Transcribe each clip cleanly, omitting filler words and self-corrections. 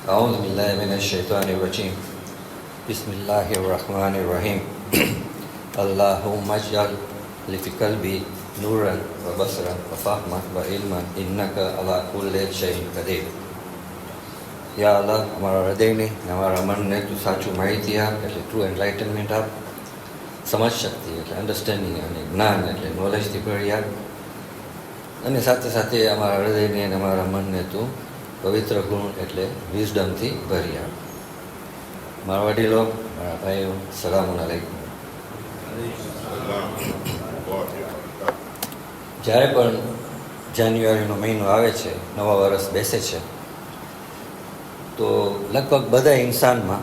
أعوذ بالله من الشيطان الرجيم بسم الله الرحمن الرحيم اللهم اجعل في قلبي نورا وبصرا وفهما وعلما إنك على كل شيء قدير. યા અલ્લાહ, અમારા હૃદયને અમારા મનને તું સાચું માહિતી આપ, એટલે ટ્રુ એન્લાઇટનમેન્ટ આપ, સમજ શક્તિ એટલે અન્ડરસ્ટેન્ડિંગ અને જ્ઞાન એટલે નોલેજથી ભરી આપ, અને સાથે સાથે અમારા હૃદયને અને અમારા મનને તું પવિત્ર ગુણ એટલે વિઝડમથી ભરી આપ. મારા વડીલો, મારા ભાઈઓ, સલામુન અલૈકુમ. જ્યારે પણ જાન્યુઆરીનો મહિનો આવે છે, નવા વર્ષ બેસે છે, તો લગભગ બધા ઇન્સાનમાં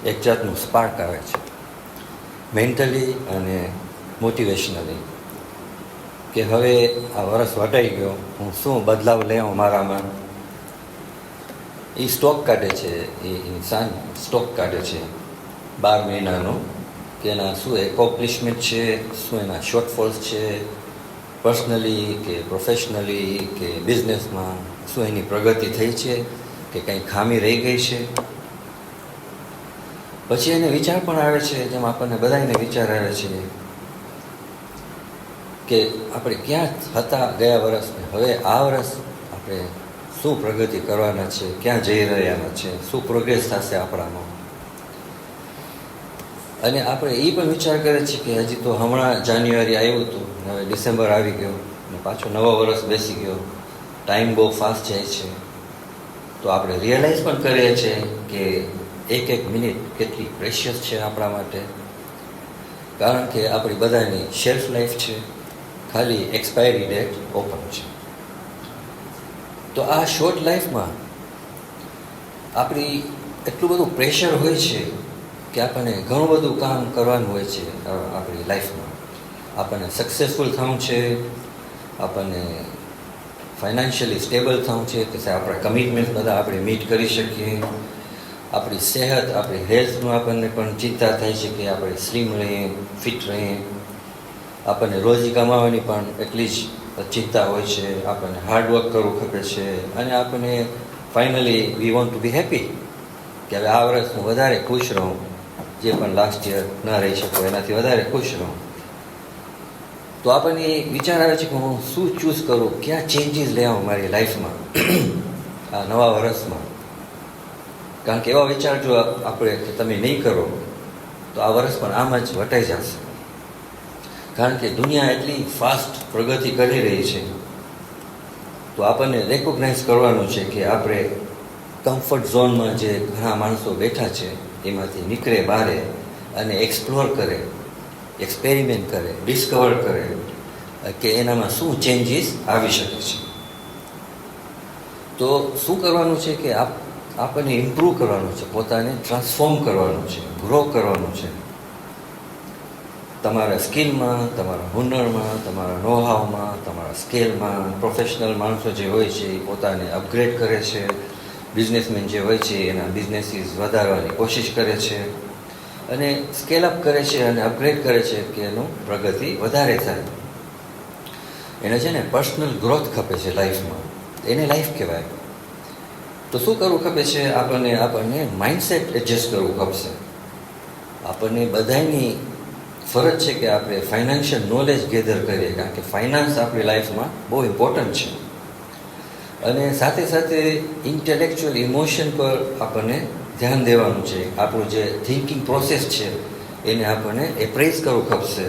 એક જાતનું સ્પાર્ક આવે છે, મેન્ટલી અને મોટિવેશનલી, કે હવે આ વરસ વટાઈ ગયો, હું શું બદલાવ લેવો મારામાં. એ સ્ટોક કાઢે છે, એ ઇન્સાન સ્ટોક કાઢે છે 12 મહિનાનો, કે એના શું એકોમ્પ્લિશમેન્ટ છે, શું એના શોર્ટફોલ્સ છે, પર્સનલી કે પ્રોફેશનલી કે બિઝનેસમાં શું એની પ્રગતિ થઈ છે કે કંઈ ખામી રહી ગઈ છે. પછી એને વિચાર પણ આવે છે, જેમ આપણને બધાને વિચાર આવે છે કે આપણે ક્યાં હતા ગયા વર્ષને, હવે આ વર્ષ આપણે શું પ્રગતિ કરવાના છે, ક્યાં જઈ રહ્યા છે, શું પ્રોગ્રેસ થશે આપણામાં. અને આપણે એ પણ વિચાર કરે છે કે હજી તો હમણાં જાન્યુઆરી આવ્યું હતું, હવે ડિસેમ્બર આવી ગયો અને પાછો નવો વર્ષ બેસી ગયો, ટાઈમ બહુ ફાસ્ટ જાય છે. તો આપણે રિયલાઇઝ પણ કરીએ છીએ કે એક મિનિટ કેટલી પ્રેશિયસ છે આપણા માટે, કારણ કે આપણી બધાની શેલ્ફ લાઈફ છે, ખાલી એક્સપાયરી ડેટ ઓપન છે. તો આ શોર્ટ લાઈફમાં આપણી એટલું બધું પ્રેશર હોય છે કે આપણને ઘણું બધું કામ કરવાનું હોય છે આપણી લાઈફમાં. આપણને સક્સેસફુલ થવું છે, આપણને ફાઇનાન્શિયલી સ્ટેબલ થવું છે, કે આપણા કમિટમેન્ટ બધા આપણે મીટ કરી શકીએ. આપણી સેહત, આપણી હેલ્થનું આપણને પણ ચિંતા થાય છે કે આપણે સ્લિમ રહીએ, ફિટ રહીએ. આપણને રોજી કમાવાની પણ એટલી જ ચિંતા હોય છે, આપણને હાર્ડવર્ક કરવું ખપે છે, અને આપણને finally we want to B happy, કે હવે આ વર્ષ હું વધારે ખુશ રહું, જે પણ લાસ્ટ યર ન રહી શકું એનાથી વધારે ખુશ રહું. તો આપણને વિચાર આવે છે કે હું શું ચૂઝ કરું, ક્યાં ચેન્જીસ લેવા મારી લાઈફમાં આ નવા વર્ષમાં. કારણ કે એવા વિચાર જો આપણે કે તમે નહીં કરો તો આ વર્ષ પણ આમ જ વટાઈ જશે. કારણ કે દુનિયા એટલી ફાસ્ટ પ્રગતિ કરી રહી છે, તો આપણને રેકોગ્નાઇઝ કરવાનું છે કે આપણે કમ્ફર્ટ ઝોનમાં જે ઘણા માણસો બેઠા છે એમાંથી નીકળે બહાર અને એક્સપ્લોર કરે, એક્સપેરિમેન્ટ કરે, ડિસ્કવર કરે કે એનામાં શું ચેન્જીસ આવી શકે છે. તો શું કરવાનું છે કે આપણને ઇમ્પ્રૂવ કરવાનું છે, પોતાને ટ્રાન્સફોર્મ કરવાનું છે, ગ્રો કરવાનું છે. તમારા સ્કિલમાં, તમારા હુનરમાં, તમારા નોહાવમાં, તમારા સ્કેલમાં. પ્રોફેશનલ માણસો જે હોય છે એ પોતાને અપગ્રેડ કરે છે, બિઝનેસમેન જે હોય છે એના બિઝનેસીસ વધારવાની કોશિશ કરે છે, અને સ્કેલ અપ કરે છે અને અપગ્રેડ કરે છે કે એનું પ્રગતિ વધારે થાય. એને છે ને પર્સનલ ગ્રોથ ખપે છે લાઈફમાં, એને લાઈફ કહેવાય. તો શું કરવું ખપે છે આપણને માઇન્ડસેટ એડજસ્ટ કરવું ખપશે. આપણને બધાની ફરજ છે કે આપણે ફાઇનાન્શિયલ નોલેજ ગેધર કરીએ, કારણ કે ફાઇનાન્સ આપણી લાઈફમાં બહુ ઇમ્પોર્ટન્ટ છે. અને સાથે સાથે ઇન્ટેલેક્ચ્યુઅલ ઇમોશન પર આપણને ધ્યાન દેવાનું છે. આપણું જે થિંકિંગ પ્રોસેસ છે એને આપણને એપ્રેઝ કરવું ખપશે.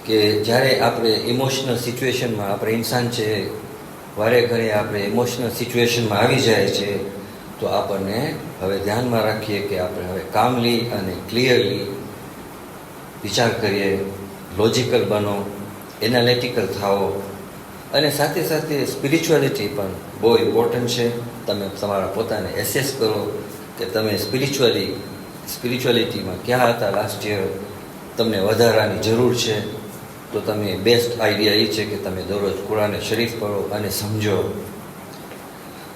કે જ્યારે આપણે ઇમોશનલ સિચ્યુએશનમાં, આપણે ઇન્સાન છે, વારે ઘરે આપણે ઇમોશનલ સિચ્યુએશનમાં આવી જાય છે, તો આપણને હવે ધ્યાનમાં રાખીએ કે આપણે હવે કામલી અને ક્લિયરલી વિચાર કરીએ, લોજિકલ બનો, એનાલિટિકલ થાઓ. અને સાથે સાથે સ્પિરિચ્યુઆલિટી પણ બહુ ઇમ્પોર્ટન્ટ છે. તમે તમારા પોતાને એસેસ કરો કે તમે સ્પિરિચ્યુઆલિટીમાં ક્યાં હતા લાસ્ટ યર, તમને વધારાની જરૂર છે. તો તમે બેસ્ટ આઈડિયા એ છે કે તમે દરરોજ કુરાને શરીફ પઢો અને સમજો.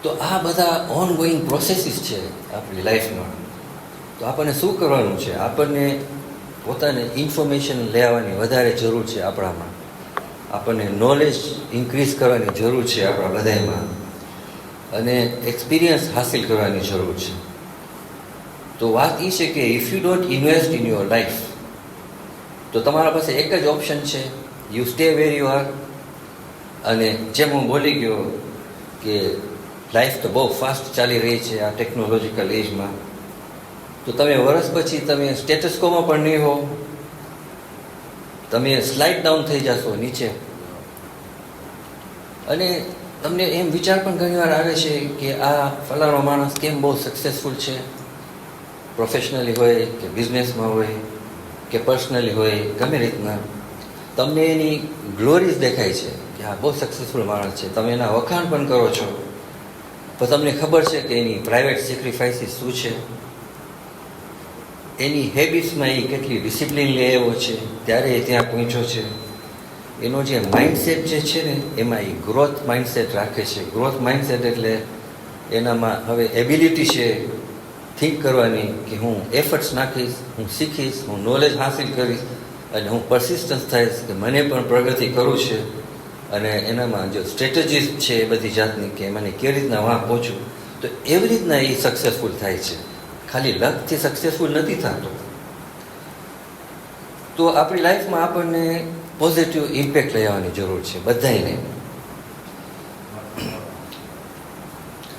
તો આ બધા ઓનગોઈંગ પ્રોસેસીસ છે આપણી લાઈફમાં. તો આપણને શું કરવાનું છે? આપણને પોતાને ઇન્ફોર્મેશન લેવાની વધારે જરૂર છે આપણામાં. આપણને નોલેજ ઇન્ક્રીઝ કરવાની જરૂર છે આપણા બધામાં. અને એક્સપિરિયન્સ હાસિલ કરવાની જરૂર છે. તો વાત એ છે કે if you don't invest in your life, તો તમારા પાસે એક જ ઓપ્શન છે, you stay where you are. અને જેમ હું બોલી ગયો કે લાઈફ તો બહુ ફાસ્ટ ચાલી રહી છે આ ટેકનોલોજીકલ એજમાં, તો તમે વર્ષ પછી તમે સ્ટેટસ કોમાં પણ નહીં હો, તમે સ્લાઇડ ડાઉન થઈ જશો નીચે. અને તમને એમ વિચાર પણ ઘણીવાર આવે છે કે આ ફલાણો માણસ કેમ બહુ સક્સેસફુલ છે, પ્રોફેશનલી હોય કે બિઝનેસમાં હોય કે પર્સનલી હોય, ગમે રીતના તમને એની ગ્લોરીઝ દેખાય છે કે આ બહુ સક્સેસફુલ માણસ છે, તમે એના વખાણ પણ કરો છો, પણ તમને ખબર છે કે એની પ્રાઇવેટ સેક્રિફાઈસીસ શું છે, એની હેબિટ્સમાં એ કેટલી ડિસિપ્લિન લે એવો છે ત્યારે એ ત્યાં પહોંચ્યો છે. એનો જે માઇન્ડસેટ જે છે ને એમાં એ ગ્રોથ માઇન્ડસેટ રાખે છે. ગ્રોથ માઇન્ડસેટ એટલે એનામાં હવે એબિલિટી છે થિંક કરવાની કે હું એફર્ટ્સ નાખીશ, હું શીખીશ, હું નોલેજ હાંસિલ કરીશ અને હું પરસિસ્ટન્સ થઈશ કે મને પણ પ્રગતિ કરવું છે. અને એનામાં જો સ્ટ્રેટેજીસ છે એ બધી જાતની કે મને કેવી રીતના વાં પહોંચું, તો એવી રીતના એ સક્સેસફુલ થાય છે. ખાલી લકથી સક્સેસફુલ નથી થતો. તો આપણી લાઈફમાં આપણને પોઝિટિવ ઇમ્પેક્ટ લેવાની જરૂર છે બધાને.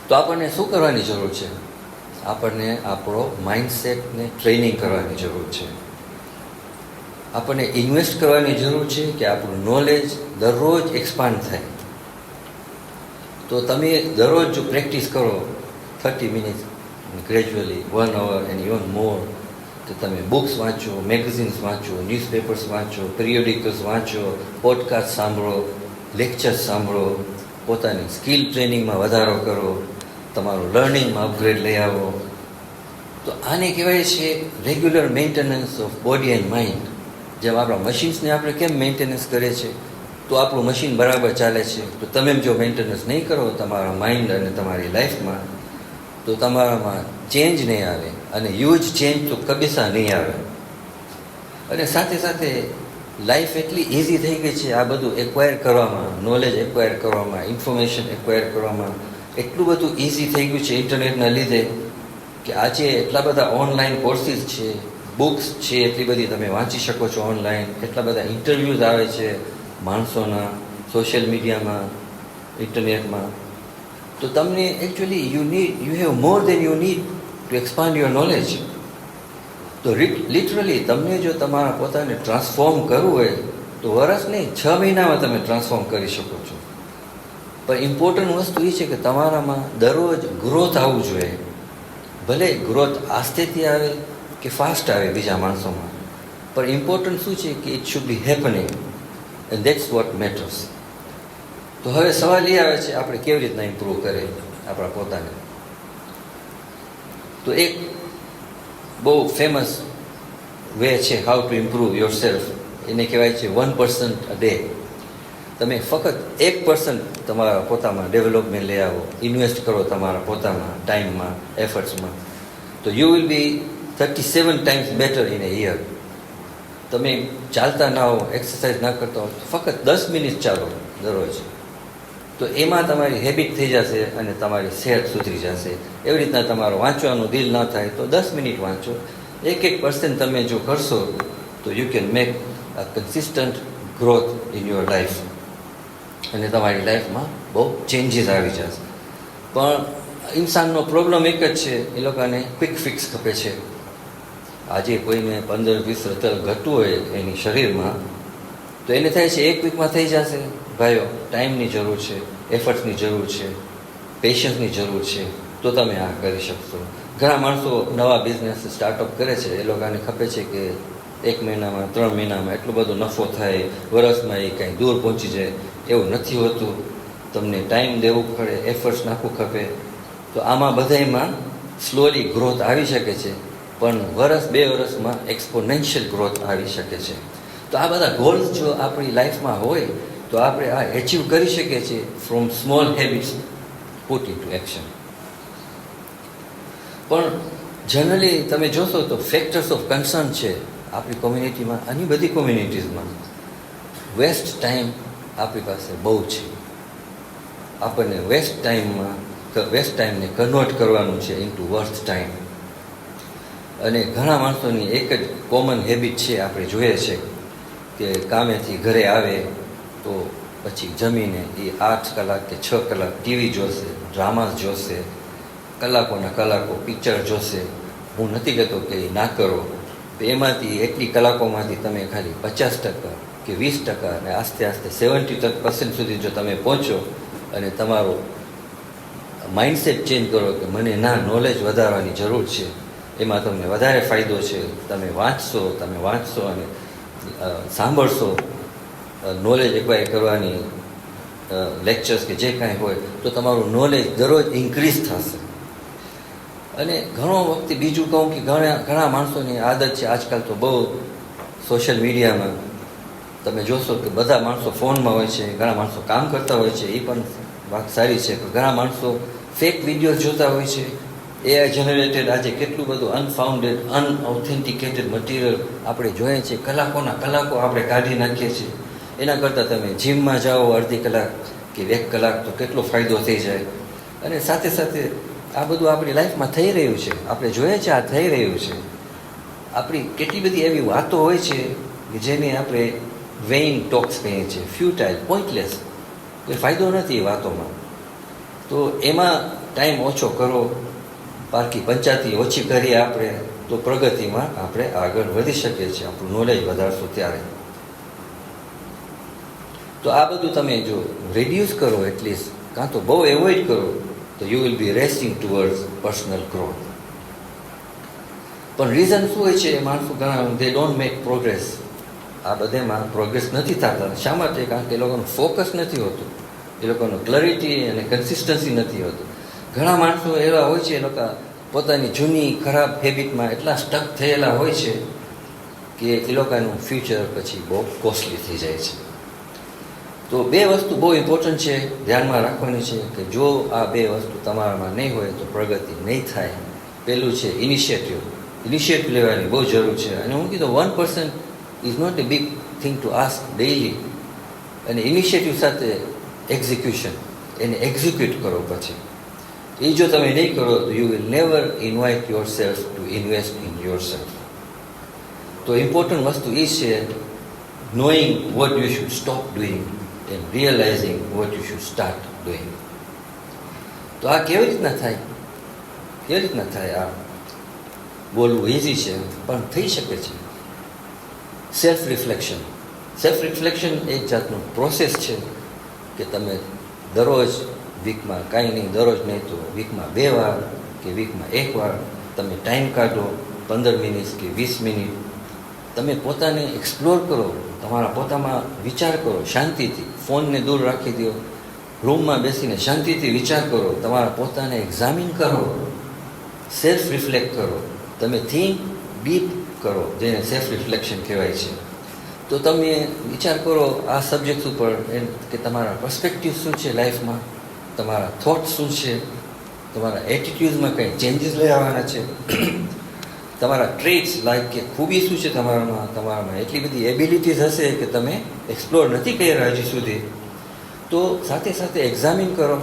તો આપણને શું કરવાની જરૂર છે? આપણને આપણો માઇન્ડસેટને ટ્રેનિંગ કરવાની જરૂર છે. આપણને ઇન્વેસ્ટ કરવાની જરૂર છે કે આપણું નોલેજ દરરોજ એક્સપાન્ડ થાય. તો તમે દરરોજ જો પ્રેક્ટિસ કરો 30 minute gradually 1 hour and even more, તો તમે બુક્સ વાંચો, મેગઝિન્સ વાંચો, ન્યૂઝપેપર્સ વાંચો, પિરિયોડિકલ્સ વાંચો, પોડકાસ્ટ સાંભળો, લેક્ચર્સ સાંભળો, પોતાની સ્કિલ ટ્રેનિંગમાં વધારો કરો, તમારું લર્નિંગમાં અપગ્રેડ લઈ આવો. તો આને કહેવાય છે regular maintenance of body and mind. જેમ આપણા મશીન્સને આપણે કેમ મેન્ટેનન્સ કરીએ છીએ, તો આપણું મશીન બરાબર ચાલે છે. તો તમે જો મેન્ટેનન્સ નહીં કરો તમારા માઇન્ડ અને તમારી લાઈફમાં, તો તમારામાં ચેન્જ નહીં આવે અને હ્યુજ ચેન્જ તો કબીસા નહીં આવે. અને સાથે સાથે લાઈફ એટલી ઇઝી થઈ ગઈ છે આ બધું એક્વાયર કરવામાં, નોલેજ એક્વાયર કરવામાં, ઇન્ફોર્મેશન એક્વાયર કરવામાં એટલું બધું ઇઝી થઈ ગયું છે ઇન્ટરનેટના લીધે કે આજે એટલા બધા ઓનલાઈન કોર્સિસ છે, બુક્સ છે એટલી બધી તમે વાંચી શકો છો ઓનલાઈન, એટલા બધા ઇન્ટરવ્યૂઝ આવે છે માણસોના સોશિયલ મીડિયામાં, ઇન્ટરનેટમાં. તો તમને actually you have more than you need to expand your knowledge. તો લિટરલી તમને જો તમારા પોતાને ટ્રાન્સફોર્મ કરવું હોય તો વર્ષ નહીં 6 મહિનામાં તમે ટ્રાન્સફોર્મ કરી શકો છો. પણ ઇમ્પોર્ટન્ટ વસ્તુ એ છે કે તમારામાં દરરોજ ગ્રોથ આવવું જોઈએ. ભલે ગ્રોથ આસ્તેથી આવે કે ફાસ્ટ આવે બીજા માણસોમાં, પણ ઇમ્પોર્ટન્ટ શું છે કે it should be happening and that's what matters. તો હવે સવાલ એ આવે છે આપણે કેવી રીતના ઇમ્પ્રૂવ કરીએ આપણા પોતાને. તો એક બહુ ફેમસ વે છે how to improve your self, એને કહેવાય છે 1% a day. તમે ફક્ત 1% તમારા પોતામાં ડેવલપમેન્ટ લઈ આવો, ઇન્વેસ્ટ કરો તમારા પોતાના ટાઈમમાં, એફર્ટ્સમાં, તો you will be 37 times better in a year. તમે ચાલતા ના હો, એક્સરસાઇઝ ના કરતા હો, ફક્ત 10 મિનિટ ચાલો દરરોજ, તો એમાં તમારી હેબિટ થઈ જશે અને તમારી સેહત સુધરી જશે. એવી રીતના તમારું વાંચવાનું દિલ ના થાય તો 10 મિનિટ વાંચો. 1% તમે જો કરશો તો you can make a consistent growth in your life અને તમારી લાઈફમાં બહુ ચેન્જીસ આવી જશે. પણ ઇન્સાનનો પ્રોબ્લેમ એક જ છે, એ લોકોને ક્વિક ફિક્સ ખપે છે. આજે કોઈને 15-20 રતલ ઘટતું હોય એની શરીરમાં, તો એને થાય છે 1 વીકમાં થઈ જશે. ભાઈઓ, ટાઈમની જરૂર છે, એફર્ટ્સની જરૂર છે, પેશન્સની જરૂર છે, તો તમે આ કરી શકશો. ઘણા માણસો નવા બિઝનેસ સ્ટાર્ટઅપ કરે છે, એ લોકોને ખપે છે કે 1 મહિનામાં 3 મહિનામાં એટલો બધો નફો થાય, વર્ષમાં એ કંઈ દૂર પહોંચી જાય. એવું નથી હોતું. તમને ટાઈમ દેવું પડે, એફર્ટ્સ નાખવું ખપે. તો આમાં બધામાં સ્લોલી ગ્રોથ આવી શકે છે, પણ વર્ષ 2 વર્ષમાં એક્સપોનેન્શિયલ ગ્રોથ આવી શકે છે. તો આ બધા ગોલ્સ જો આપણી લાઈફમાં હોય તો આપણે આ એચીવ કરી શકીએ છીએ from small habits put in two action. પણ જનરલી તમે જોશો તો ફેક્ટર્સ ઓફ કન્સર્ન છે આપણી કોમ્યુનિટીમાં, આની બધી કોમ્યુનિટીઝમાં વેસ્ટ ટાઈમ આપણી પાસે બહુ છે. આપણને વેસ્ટ ટાઈમમાં વેસ્ટ ટાઈમને કન્વર્ટ કરવાનું છે ઇન્ટુ વર્થ ટાઈમ. અને ઘણા માણસોની એક જ કોમન હેબિટ છે, આપણે જોઈએ છે કે કામેથી ઘરે આવે તો પછી જમીને એ 8 કલાક કે 6 કલાક ટીવી જોશે, ડ્રામાસ જોશે, કલાકોના કલાકો પિક્ચર જોશે. હું નથી કહેતો કે એ ના કરો, તો એમાંથી એટલી કલાકોમાંથી તમે ખાલી 50% કે 20% અને આસ્તે આસ્તે 70% સુધી જો તમે પહોંચો અને તમારો માઇન્ડસેટ ચેન્જ કરો કે મને નોલેજ વધારવાની જરૂર છે, એમાં તમને વધારે ફાયદો છે. તમે વાંચશો અને સાંભળશો, નોલેજ એક્વાયર કરવાની લેક્ચર્સ કે જે કાંઈ હોય, તો તમારું નોલેજ દરરોજ ઇન્ક્રીઝ થશે. અને ઘણો વખતે બીજું કહું કે ઘણા માણસોની આદત છે આજકાલ તો બહુ સોશિયલ મીડિયામાં તમે જોશો કે બધા માણસો ફોનમાં હોય છે, ઘણા માણસો કામ કરતા હોય છે, એ પણ વાત સારી છે. પણ ઘણા માણસો ફેક વિડીયો જોતા હોય છે. AI જનરેટેડ આજે કેટલું બધું અનફાઉન્ડેડ અનઓથેન્ટિકેટેડ મટીરિયલ આપણે જોઈએ છીએ, કલાકોના કલાકો આપણે કાઢી નાખીએ છીએ. એના કરતાં તમે જીમમાં જાઓ અડધી કલાક કે 1 કલાક, તો કેટલો ફાયદો થઈ જાય. અને સાથે સાથે આ બધું આપણી લાઈફમાં થઈ રહ્યું છે, આપણે જોઈએ છે આ થઈ રહ્યું છે. આપણી કેટલી બધી એવી વાતો હોય છે કે જેને આપણે વેઇન ટોક્સ કહીએ છીએ, ફ્યુટાઇલ, પોઈન્ટલેસ, કોઈ ફાયદો નથી એ વાતોમાં. તો એમાં ટાઈમ ઓછો કરો, પારકી પંચાયતી ઓછી કરીએ આપણે, તો પ્રગતિમાં આપણે આગળ વધી શકીએ છીએ, આપણું નોલેજ વધારશું ત્યારે. તો આ બધું તમે જો રિડ્યુસ કરો એટલીસ્ટ, કાં તો બહુ એવોઇડ કરો, તો you will B racing towards personal growth. પણ રીઝન શું હોય છે, માણસો ઘણા દે ડોન્ટ મેક પ્રોગ્રેસ. આ બધેમાં પ્રોગ્રેસ નથી થતા. શા માટે? કારણ કે એ લોકોનું ફોકસ નથી હોતું, એ લોકોનું ક્લેરિટી અને કન્સિસ્ટન્સી નથી હોતું. ઘણા માણસો એવા હોય છે, એ લોકો પોતાની જૂની ખરાબ હેબિટમાં એટલા સ્ટક થયેલા હોય છે કે એ લોકોનું ફ્યુચર પછી બહુ કોસ્ટલી થઈ જાય છે. તો 2 વસ્તુ બહુ ઇમ્પોર્ટન્ટ છે, ધ્યાનમાં રાખવાની છે કે જો આ 2 વસ્તુ તમારામાં નહીં હોય તો પ્રગતિ નહીં થાય. પહેલું છે ઇનિશિયેટિવ લેવાની બહુ જરૂર છે. અને હું કીધું 1% is not a big thing to ask daily. અને ઇનિશિયેટિવ સાથે એક્ઝિક્યુશન, એને એક્ઝિક્યુટ કરો. પછી એ જો તમે નહીં કરો તો you will never invite yourself to invest in yourself. તો ઇમ્પોર્ટન્ટ વસ્તુ એ છે knowing what you should stop doing and realising what you should start doing. તો આ કેવી રીતના થાય? આ બોલવું ઇઝી છે પણ થઈ શકે છે. સેલ્ફ રિફ્લેક્શન એક જાતનું પ્રોસેસ છે કે તમે દરરોજ, વીકમાં કાંઈ નહીં, દરરોજ નહીં તો વીકમાં 2 વાર કે વીકમાં 1 વાર તમે ટાઈમ કાઢો, 15 મિનિટ કે 20 મિનિટ. તમે પોતાને એક્સપ્લોર કરો, તમારા પોતામાં વિચાર કરો શાંતિથી. ફોનને દૂર રાખી દો, રૂમમાં બેસીને શાંતિથી વિચાર કરો, તમારા પોતાને એક્ઝામિન કરો, સેલ્ફ રિફ્લેક્ટ કરો. તમે થિંક ડીપ કરો, જેને સેલ્ફ રિફ્લેક્શન કહેવાય છે. તો તમે વિચાર કરો આ સબ્જેક્ટ ઉપર કે તમારા પર્સપેક્ટિવ શું છે લાઈફમાં, તમારા થોટ શું છે, તમારા એટીટ્યુડમાં કંઈ ચેન્જીસ લઈ આવવાના છે, તમારા ટ્રેટ્સ લાઈક કે ખૂબી શું છે તમારામાં એટલી બધી એબિલિટીઝ હશે કે તમે એક્સપ્લોર નથી કર્યા હજી સુધી. તો સાથે સાથે એક્ઝામિન કરો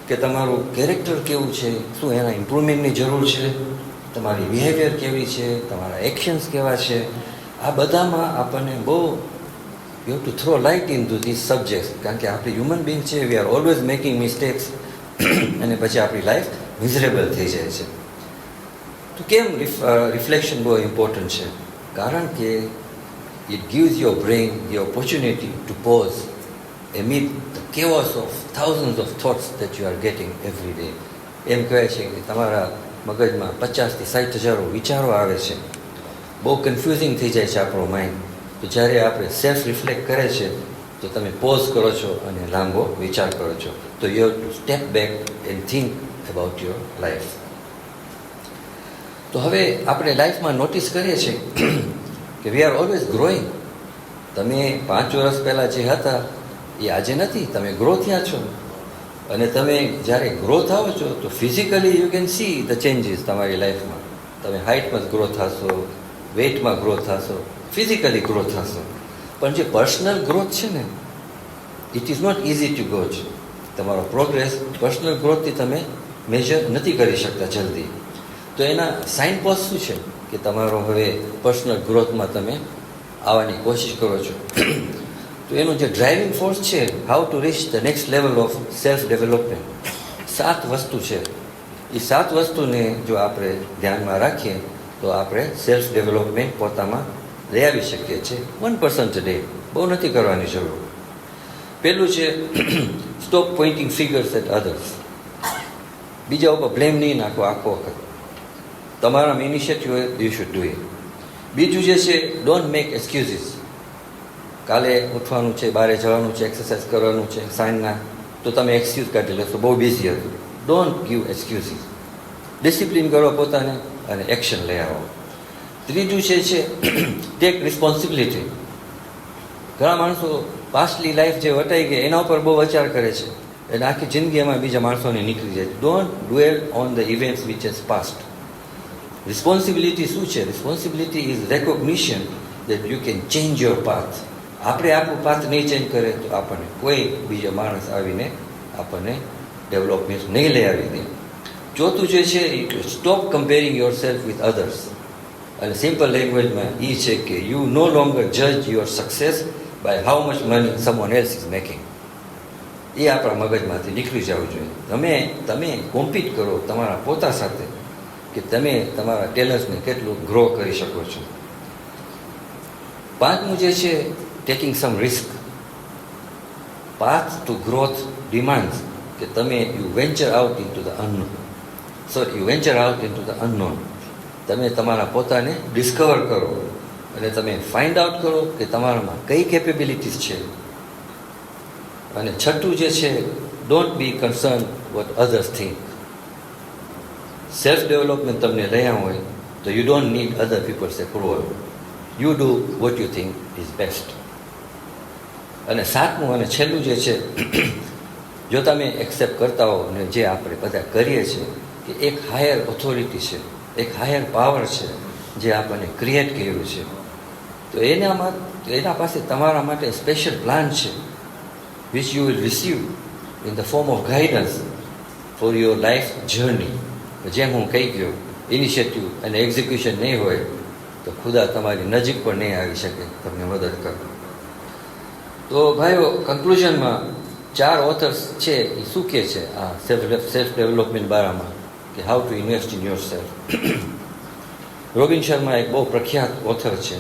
કે તમારું કેરેક્ટર કેવું છે, શું એના ઇમ્પ્રુવમેન્ટની જરૂર છે, તમારી બિહેવિયર કેવી છે, તમારા એક્શન્સ કેવા છે. આ બધામાં આપણને બહુ you have to throw light in two this subject. કારણ કે આપણે હ્યુમન બિંગ છે, we are always making mistakes, અને પછી આપણી લાઈફ મિઝરેબલ થઈ જાય છે. તો કેમ રિફ્લેક્શન બહુ ઇમ્પોર્ટન્ટ છે? કારણ કે it gives your brain the opportunity to pause amid the chaos of thousands of thoughts that you are getting every day. એમ કહેવાય છે કે તમારા મગજમાં 50,000 થી 60,000 વિચારો આવે છે, બહુ કન્ફ્યુઝિંગ થઈ જાય છે આપણો માઇન્ડ. તો જ્યારે આપણે સેલ્ફ રિફ્લેક્ટ કરે છે તો તમે પોઝ કરો છો અને લાંબો વિચાર કરો છો. તો you have to step back and think about your life. તો હવે આપણે લાઈફમાં નોટિસ કરીએ છીએ કે વી આર ઓલવેઝ ગ્રોઈંગ. તમે 5 વર્ષ પહેલાં જે હતા એ આજે નથી, તમે ગ્રો થયા છો. અને તમે જ્યારે ગ્રો થાઓ છો તો physically you can see the changes તમારી લાઈફમાં. તમે હાઇટમાં ગ્રો થશો, વેઇટમાં ગ્રો થશો, ફિઝિકલી ગ્રો થશો. પણ જે પર્સનલ ગ્રોથ છે ને, it is not easy to gauge. તમારો પ્રોગ્રેસ પર્સનલ ગ્રોથથી તમે મેજર નથી કરી શકતા જલ્દી. તો એના સાઇન પોસ્ટ શું છે કે તમારો હવે પર્સનલ ગ્રોથમાં તમે આવવાની કોશિશ કરો છો. તો એનું જે ડ્રાઇવિંગ ફોર્સ છે, how to reach the next level of self development, 7 વસ્તુ છે. એ 7 વસ્તુને જો આપણે ધ્યાનમાં રાખીએ તો આપણે સેલ્ફ ડેવલપમેન્ટ પોતામાં લઈ આવી શકીએ છીએ. 1% ડે, બહુ નથી કરવાની જરૂર. પહેલું છે stop pointing fingers at others. બીજા ઉપર બ્લેમ નહીં નાખો આખો વખત. તમારામાં ઇનિશિયેટિવ હોય યુ શુડ ડુ ઇટ. બીજું જે છે ડોન્ટ મેક એક્સક્યુઝિસ. કાલે ઉઠવાનું છે, બહાર જવાનું છે, એક્સરસાઇઝ કરવાનું છે સાંજના, તો તમે એક્સક્યુઝ કાઢી લેશો બહુ બિઝી હતું. Don't give excuses. ડિસિપ્લિન કરો પોતાને અને એક્શન લઈ આવો. ત્રીજું છે ટેક રિસ્પોન્સિબિલિટી. ઘણા માણસો પાસ્ટલી લાઈફ જે વટાઈ ગઈ એના ઉપર બહુ વિચાર કરે છે એટલે આખી જિંદગી એમાં બીજા માણસોને નીકળી જાય. Don't dwell on the events which is past. Responsibility શું છે? Responsibility is recognition that you can change your path. આપણે આપણું પાથ નહીં ચેન્જ કરે તો આપણને કોઈ બીજો માણસ આવીને આપણને ડેવલપમેન્ટ નહીં લઈ આવી દે. ચોથું જે છે એ stop comparing yourself with others. અને સિમ્પલ લેંગ્વેજમાં એ છે કે યુ નો લોંગર જજ your success by how much money someone else is making. એ આપણા મગજમાંથી નીકળી જવું જોઈએ. તમે કોમ્પીટ કરો તમારા પોતા સાથે કે તમે તમારા ટેલેન્ટ્સને કેટલું ગ્રો કરી શકો છો. 5મું જે છે taking some risk. Path to growth demands કે તમે you venture out into the unknown. You venture out into the unknown. તમે તમારા પોતાને ડિસ્કવર કરો અને તમે ફાઇન્ડ આઉટ કરો કે તમારામાં કઈ કેપેબિલિટીઝ છે. અને 6ઠું જે છે don't be concern what others think. Self development તમને લઈ આવ્યું હોય તો you don't need other people's approval. You do what you think is best. અને 7મું અને છેલ્લું જે છે જો તમે એક્સેપ્ટ કરતા હો અને જે આપણે બધા કરીએ છીએ કે એક હાયર ઓથોરિટી છે, એક હાયર પાવર છે જે આપણને ક્રિએટ કર્યું છે, તો એના પાસે તમારા માટે સ્પેશિયલ પ્લાન છે which you will receive in the form of guidance for your life journey. જેમ હું કહી ગયો, ઇનિશિયેટિવ અને એક્ઝિક્યુશન નહીં હોય તો ખુદા તમારી નજીક પણ નહીં આવી શકે તમને મદદ કરો. તો ભાઈઓ, કન્ક્લુઝનમાં 4 ઓથર્સ છે એ શું કહે છે આ સેલ્ફ ડેવલપમેન્ટ બારામાં કે how to invest in your self. Robin Sharma એક બહુ પ્રખ્યાત ઓથર છે,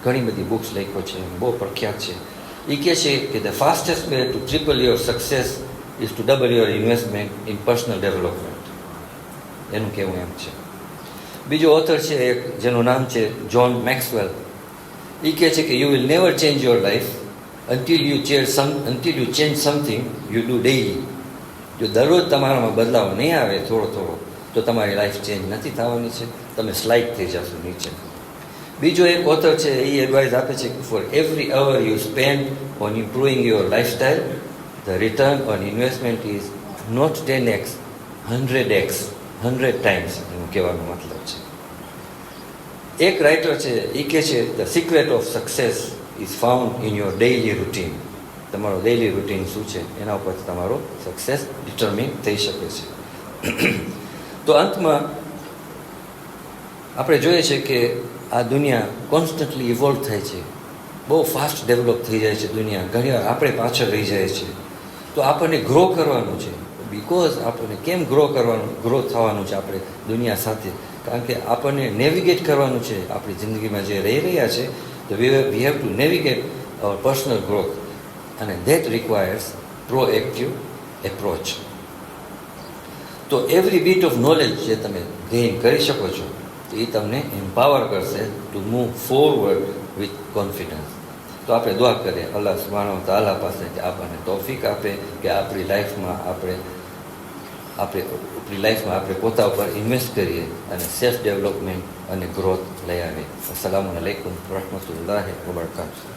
ઘણી બધી બુક્સ લખ્યો છે, બહુ પ્રખ્યાત છે. એ કહે છે કે the fastest way to triple your success is to double your investment in personal development. એનું કહેવું એમ છે. બીજો ઓથર છે એક જેનું નામ છે જ્હોન મેક્સવેલ. એ કહે છે કે you will never change your life until you change something you do daily. જો દરરોજ તમારામાં બદલાવ નહીં આવે થોડો તો તમારી લાઈફ ચેન્જ નથી થવાની છે, તમે સ્લાઇડ થઈ જશો નીચે. બીજો એક ઓથર છે એ એડવાઇસ આપે છે કે for every hour you spend on improving your lifestyle the return on investment is not 10x, 100x, 100 times. એનું કહેવાનો મતલબ છે. એક રાઇટર છે એ કહે છે the secret of success is found in your daily routine. તમારો ડેઇલી રૂટીન શું છે એના ઉપરથી તમારો સક્સેસ ડિટર્મિન થઈ શકે છે. તો અંતમાં આપણે જોઈએ છે કે આ દુનિયા કોન્સ્ટન્ટલી ઇવોલ્વ થાય છે, બહુ ફાસ્ટ ડેવલપ થઈ જાય છે દુનિયા. ઘણીવાર આપણે પાછળ રહી જાય છે. તો આપણને ગ્રો કરવાનું છે. બિકોઝ આપણને કેમ ગ્રો થવાનું છે આપણે દુનિયા સાથે? કારણ કે આપણને નેવિગેટ કરવાનું છે આપણી જિંદગીમાં જે રહી રહ્યા છે. તો we have to navigate our personal growth અને ધેટ રિક્વાયર્સ પ્રોએક્ટિવ એપ્રોચ. તો એવરી બીટ ઓફ નોલેજ જે તમે ગેઇન કરી શકો છો તો એ તમને એમ્પાવર કરશે to move forward with confidence. તો આપણે દુઆ કરીએ અલ્લાહ સુબ્હાનહુ વ તઆલા પાસે કે આપણને તૌફીક આપે કે આપણી લાઈફમાં આપણે પોતા ઉપર ઇન્વેસ્ટ કરીએ અને સેલ્ફ ડેવલપમેન્ટ અને ગ્રોથ લઈ આવીએ. અસ્સલામુ અલૈકુમ વરહમતુલ્લાહિ વબરકાતુહુ.